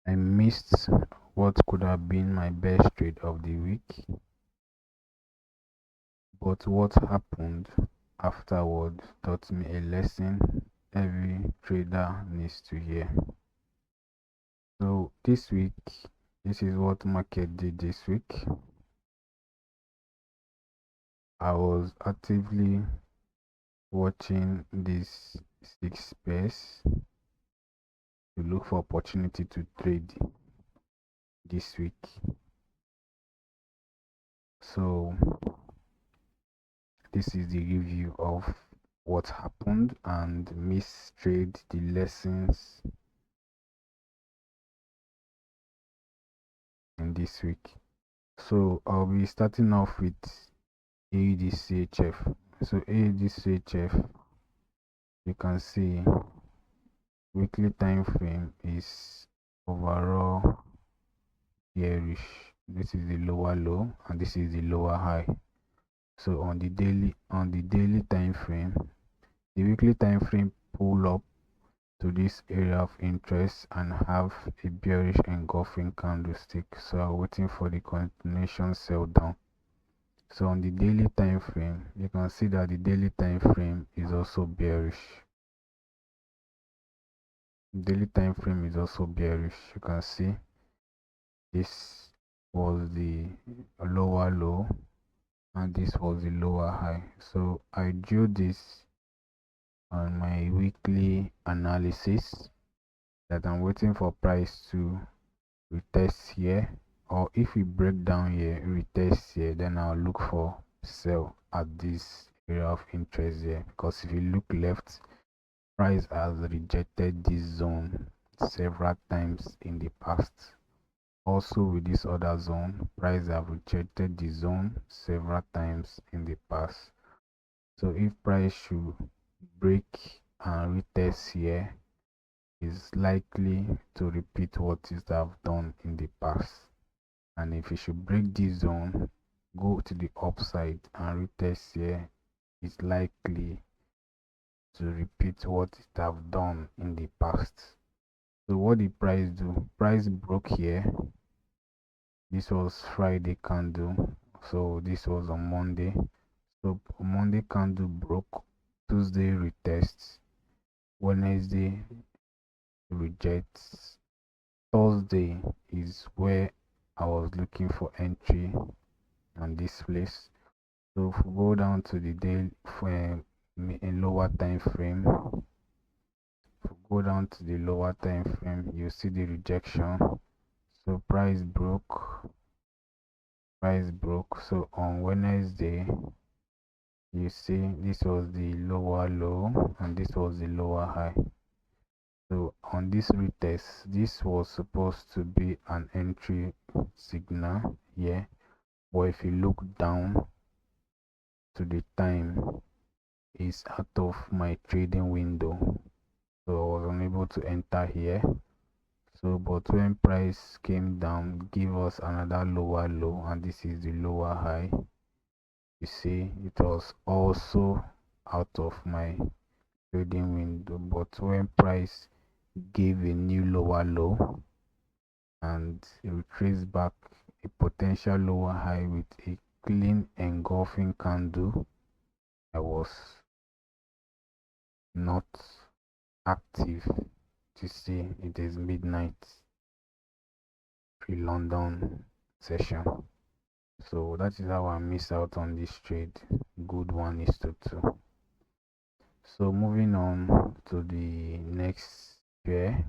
I missed what could have been my best trade of the week, but what happened afterward taught me a lesson every trader needs to hear. So this week, this is what market did this week. I was actively watching these 6 pairs to look for opportunity to trade this week. So this is the review of what happened and missed trade, the lessons in this week. So I'll be starting off with AUDCHF. So AUDCHF, you can see weekly time frame is overall bearish. This is the lower low and this is the lower high. So on the daily time frame, the weekly time frame pull up to this area of interest and have a bearish engulfing candlestick. So I'm waiting for the continuation sell down. So on the daily time frame, you can see that the daily time frame is also bearish. Daily time frame is also bearish. You can see this was the lower low and this was the lower high. So I drew this on my weekly analysis that I'm waiting for price to retest here, or if we break down here, retest here, then I'll look for sell at this area of interest here, because if you look left, price has rejected this zone several times in the past. Also with this other zone, price have rejected the zone several times in the past. So if price should break and retest here, is likely to repeat what it have done in the past. And if it should break this zone, go to the upside and retest here, is likely to repeat what it have done in the past. So what did price do? Price broke here. This was Friday candle, so this was on Monday. So Monday candle broke, Tuesday retest, Wednesday rejects, Thursday is where I was looking for entry on this place. So if we go down to the day for a lower time frame, if we go down to the lower time frame, you see the rejection. So price broke. So on Wednesday, you see this was the lower low and this was the lower high. So on this retest, this was supposed to be an entry signal here, but if you look down to the time, is out of my trading window, so I was unable to enter here. So but when price came down, give us another lower low, and this is the lower high. You see it was also out of my trading window, but when price gave a new lower low and it retraced back a potential lower high with a clean engulfing candle, I was not active. To see it is midnight pre-London session, so that is how I miss out on this trade. Good one is to 2. So moving on to the next pair,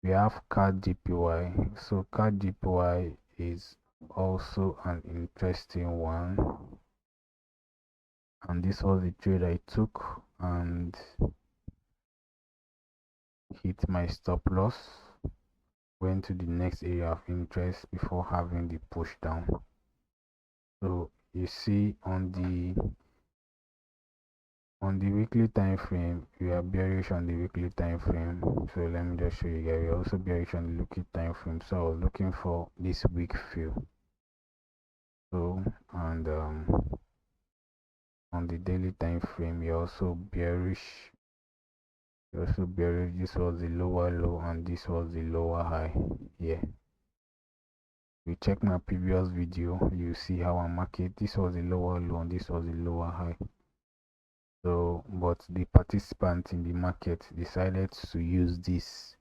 we have CAD JPY. So CAD JPY is also an interesting one, and this was the trade I took and hit my stop loss, went to the next area of interest before having the push down. So you see on the weekly time frame, we are bearish on the weekly time frame. So let me just show you guys, we're also bearish on the weekly time frame. So I was looking for this weak fill. So and on the daily time frame, you're also bearish. This was the lower low and this was the lower high. here. You check my previous video, you see how I market. This was the lower low and this was the lower high. So but the participant in the market decided to use this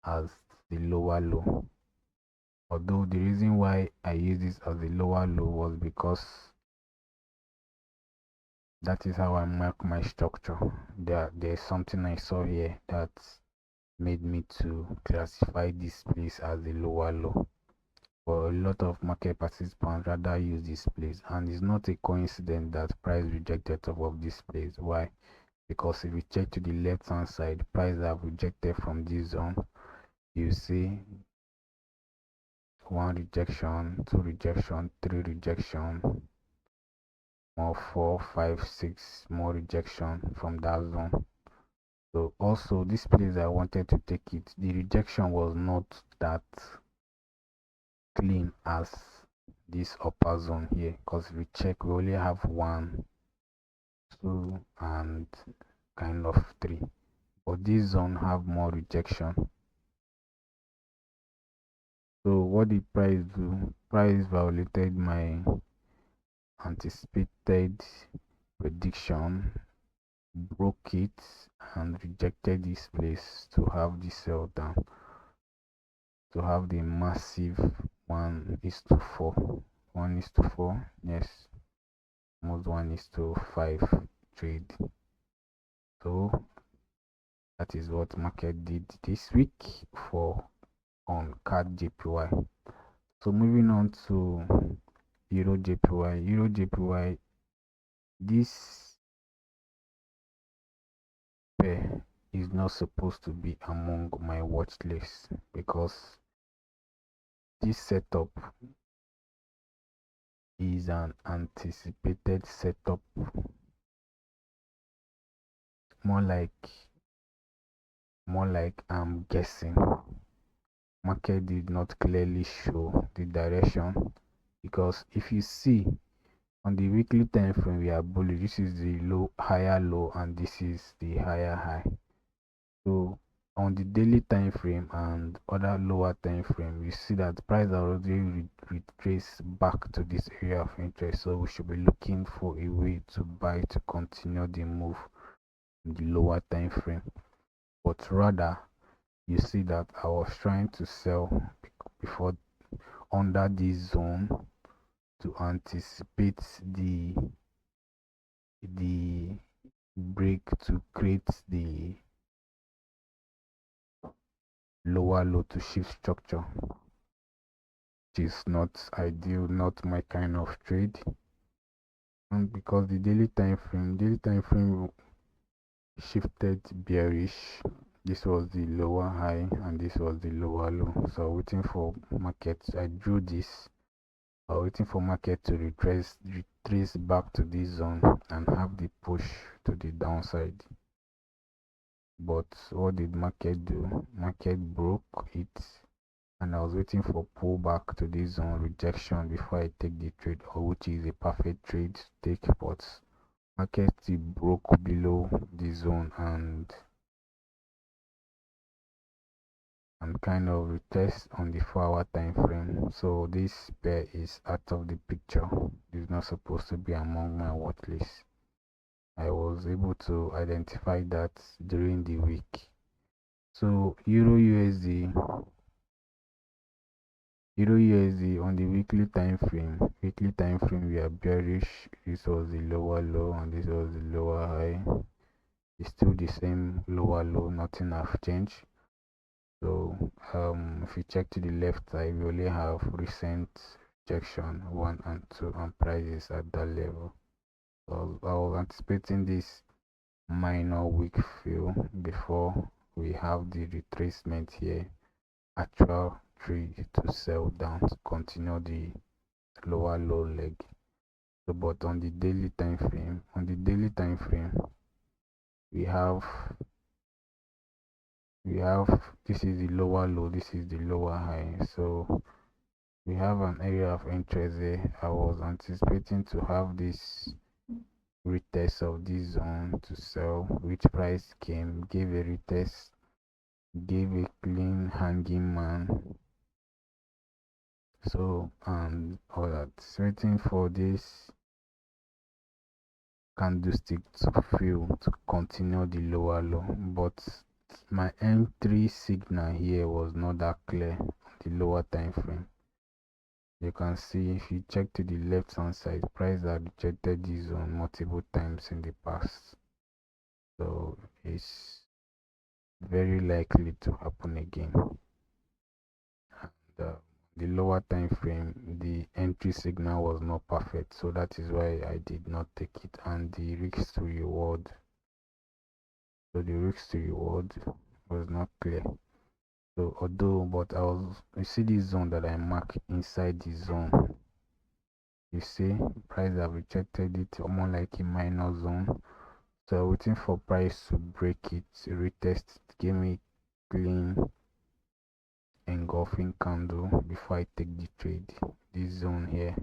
as the lower low. Although the reason why I use this as the lower low was because that is how I mark my structure. There's something I saw here that made me to classify this place as the lower low. But a lot of market participants rather use this place, and it's not a coincidence that price rejected top of this place. Why? Because if you check to the left hand side, price have rejected from this zone. You see one rejection, two rejection, three rejection, more 4, 5, 6 more rejection from that zone. So also this place I wanted to take it, the rejection was not that clean as this upper zone here, because if we check, we only have 1, 2 and kind of 3, but this zone have more rejection. So what did price do? Price violated my anticipated prediction, broke it and rejected this place to have the sell down, to have the massive 1:4, 1:4, yes, almost 1:5 trade. So that is what market did this week for on CAD JPY. So moving on to Euro JPY. Euro JPY, this pair is not supposed to be among my watch list because this setup is an anticipated setup, more like I'm guessing. Market did not clearly show the direction, because if you see on the weekly time frame, we are bullish. This is the higher low and this is the higher high. So on the daily time frame and other lower time frame, you see that price already retraced back to this area of interest. So we should be looking for a way to buy to continue the move in the lower time frame. But rather, you see that I was trying to sell before under this zone to anticipate the break to create the lower low to shift structure, which is not ideal, not my kind of trade. And because the daily time frame shifted bearish. This was the lower high and this was the lower low. So waiting for market, I drew this, waiting for market to retrace back to this zone and have the push to the downside. But what did market do? Market broke it, and I was waiting for pullback to this zone, rejection, before I take the trade, or which is a perfect trade to take. But market still broke below the zone and kind of retest on the 4-hour time frame. So this pair is out of the picture. It's not supposed to be among my watch list. I was able to identify that during the week. So Euro USD on the weekly time frame we are bearish. This was the lower low and this was the lower high. It's still the same lower low, nothing has changed. So if you check to the left side, we only have recent rejection 1 and 2 and prices at that level. So I was anticipating this minor weak fill before we have the retracement here, actual trade to sell down to continue the lower low leg. So but on the daily time frame, we have this is the lower low, this is the lower high. So we have an area of interest there. I was anticipating to have this retest of this zone to sell, which price came, gave a retest, gave a clean hanging man, So all that, waiting for this candlestick to fill to continue the lower low, but my M3 signal here was not that clear on the lower time frame. You can see if you check to the left hand side, price had rejected this zone multiple times in the past, so it's very likely to happen again. And the lower time frame, the entry signal was not perfect, so that is why I did not take it. And the risk to reward, so the risk to reward was not clear. So although, but you see this zone that I mark inside the zone, you see price have rejected it, more like a minor zone. So waiting for price to break it, retest it, give me clean engulfing candle before I take the trade. This zone here,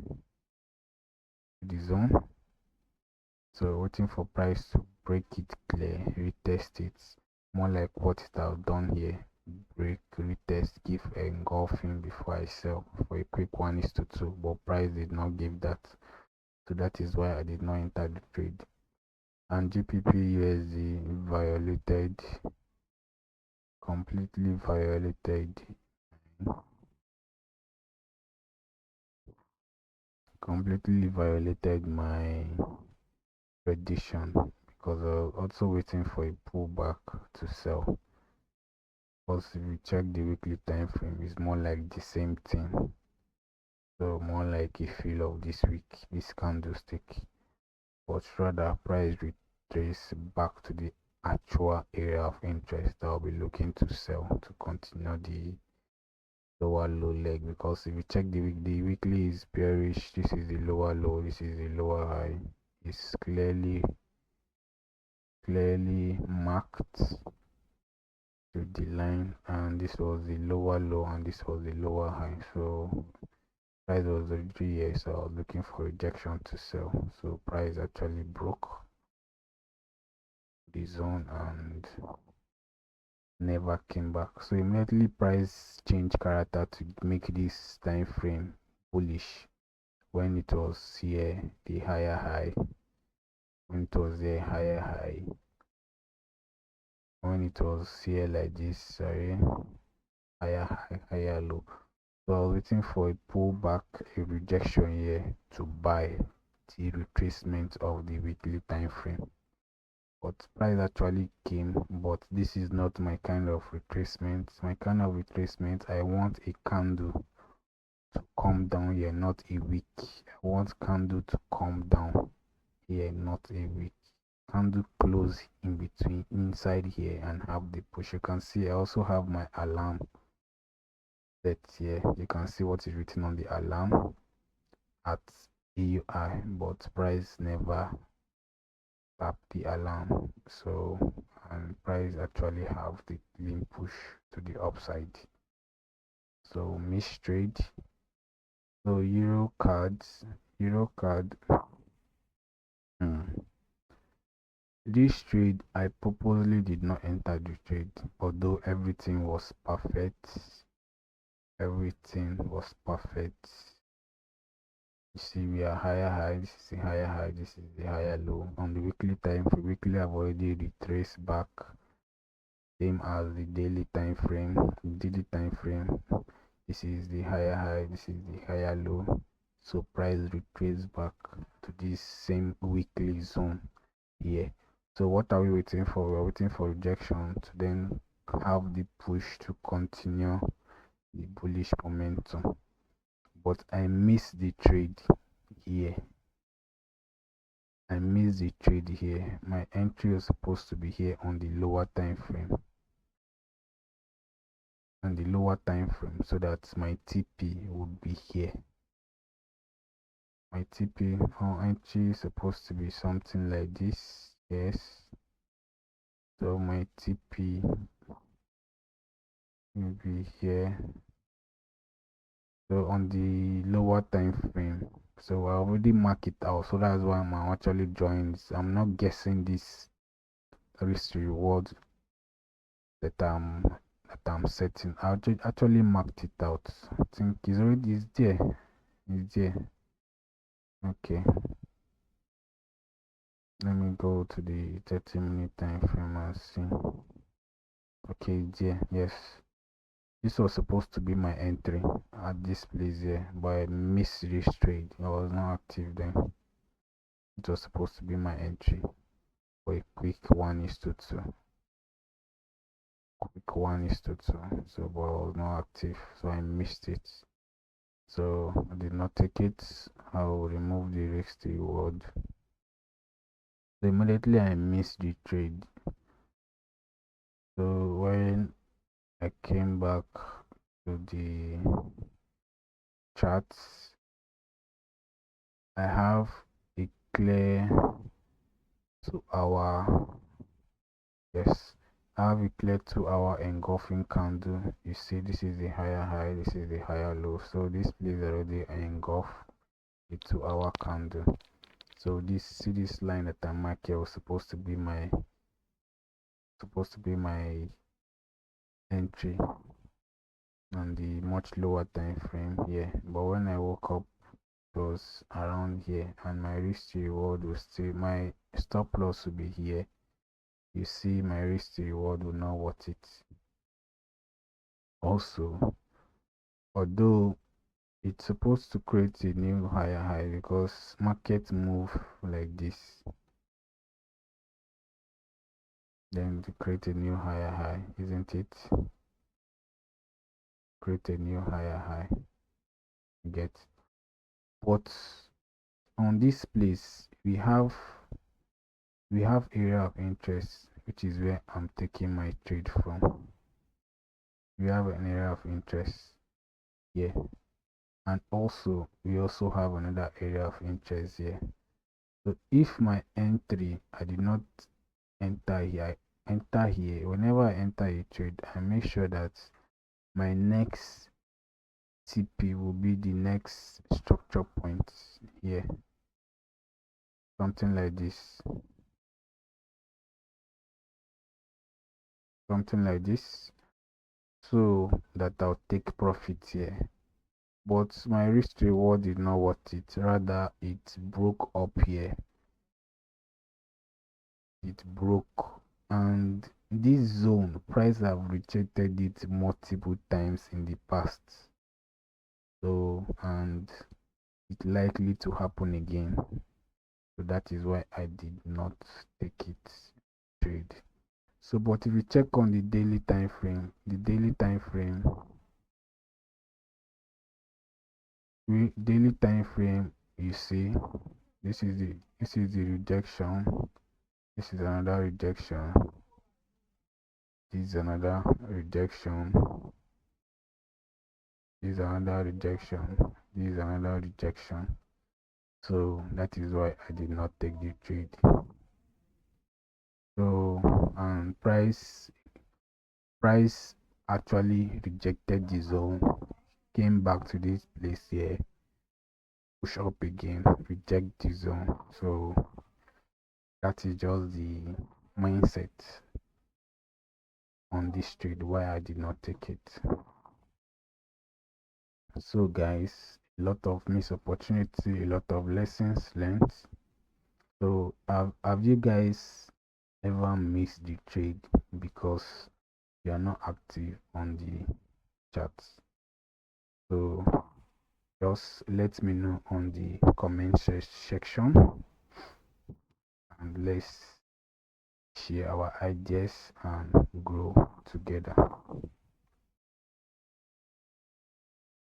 the zone. So waiting for price to break it clear, retest it, more like what it has done here. Break, retest, give engulfing before I sell for a quick 1:2, but price did not give that, so that is why I did not enter the trade. And GBP USD violated, completely violated my prediction, because I was also waiting for a pullback to sell. Because if you check the weekly time frame, it's more like the same thing. So more like a feel of this week, this candlestick, but rather price retrace back to the actual area of interest that I'll be looking to sell to continue the lower low leg. Because if you check the week, the weekly is bearish. This is the lower low, this is the lower high. It's clearly marked to the line, and this was the lower low and this was the lower high. So price was already here, so I was looking for rejection to sell. So price actually broke the zone and never came back. So immediately price changed character to make this time frame bullish when it was here, the higher high, when it was the higher high, when it was here like this, sorry, higher high, higher low. So I was waiting for a pullback, a rejection here to buy the retracement of the weekly time frame. But price actually came, but this is not my kind of retracement. My kind of retracement, I want a candle to come down here, not a wick. I want candle to come down here, not a wick. Candle close in between, inside here, and have the push. You can see I also have my alarm set here. You can see what is written on the alarm at EUI, but price never tap the alarm. So and price actually have the clean push to the upside. So miss trade. So euro card. This trade I purposely did not enter the trade, although everything was perfect. Everything was perfect. You see, we are higher high, this is the higher high, this is the higher low. On the weekly time, for weekly I've already retraced back, same as the daily time frame. Daily time frame, this is the higher high, this is the higher low. So price retrace back to this same weekly zone here. So what are we waiting for? We're waiting for rejection to then have the push to continue the bullish momentum. But I missed the trade here. I missed the trade here. My entry was supposed to be here on the lower time frame. On the lower time frame, so that my TP would be here. My TP on entry is supposed to be something like this. Yes. So my TP will be here. So on the lower time frame, so I already mark it out, so that's why I'm actually drawing this. I'm not guessing this risk to reward that that I'm setting. I actually marked it out. I think it's there. It's there. Okay, let me go to the 30-minute time frame and see. Okay, it's there. Yes, this was supposed to be my entry at this place here, but I missed this trade. I was not active then. It was supposed to be my entry for a quick 1:2. Quick 1:2. So, but I was not active, so I missed it. So I did not take it. I'll remove the risk reward. So immediately I missed the trade. So when I came back to the charts, I have a clear 2 hour. Yes, I have a clear 2 hour engulfing candle. You see, this is the higher high, this is the higher low. So this place already engulfed a 2 hour candle. So this line that I marked here was supposed to be my entry on the much lower time frame here. But when I woke up, it was around here, and my risk to reward was still, my stop loss will be here. You see, my risk to reward will not worth it. Also, although it's supposed to create a new higher high, because market move like this, then to create a new higher high, isn't it? Create a new higher high, get. But on this place we have area of interest, which is where I'm taking my trade from. We have an area of interest here, and also we also have another area of interest here. So if my entry, I did not enter here, I enter here. Whenever I enter a trade, I make sure that my next TP will be the next structure point here, something like this, so that I'll take profit here. But my risk reward did not worth it. Rather, it broke up here. It broke, and this zone price have rejected it multiple times in the past. So, and it's likely to happen again. So that is why I did not take it trade. So, but if you check on the daily time frame, you see, this is the rejection. This is another rejection. This is another rejection. This is another rejection. This is another rejection. So that is why I did not take the trade. So price actually rejected the zone, came back to this place here, push up again, reject the zone. So that is just the mindset on this trade, why I did not take it. So guys, a lot of missed opportunity, a lot of lessons learned. So have you guys ever missed the trade because you are not active on the charts? So just let me know on the comment section, and let's share our ideas and grow together.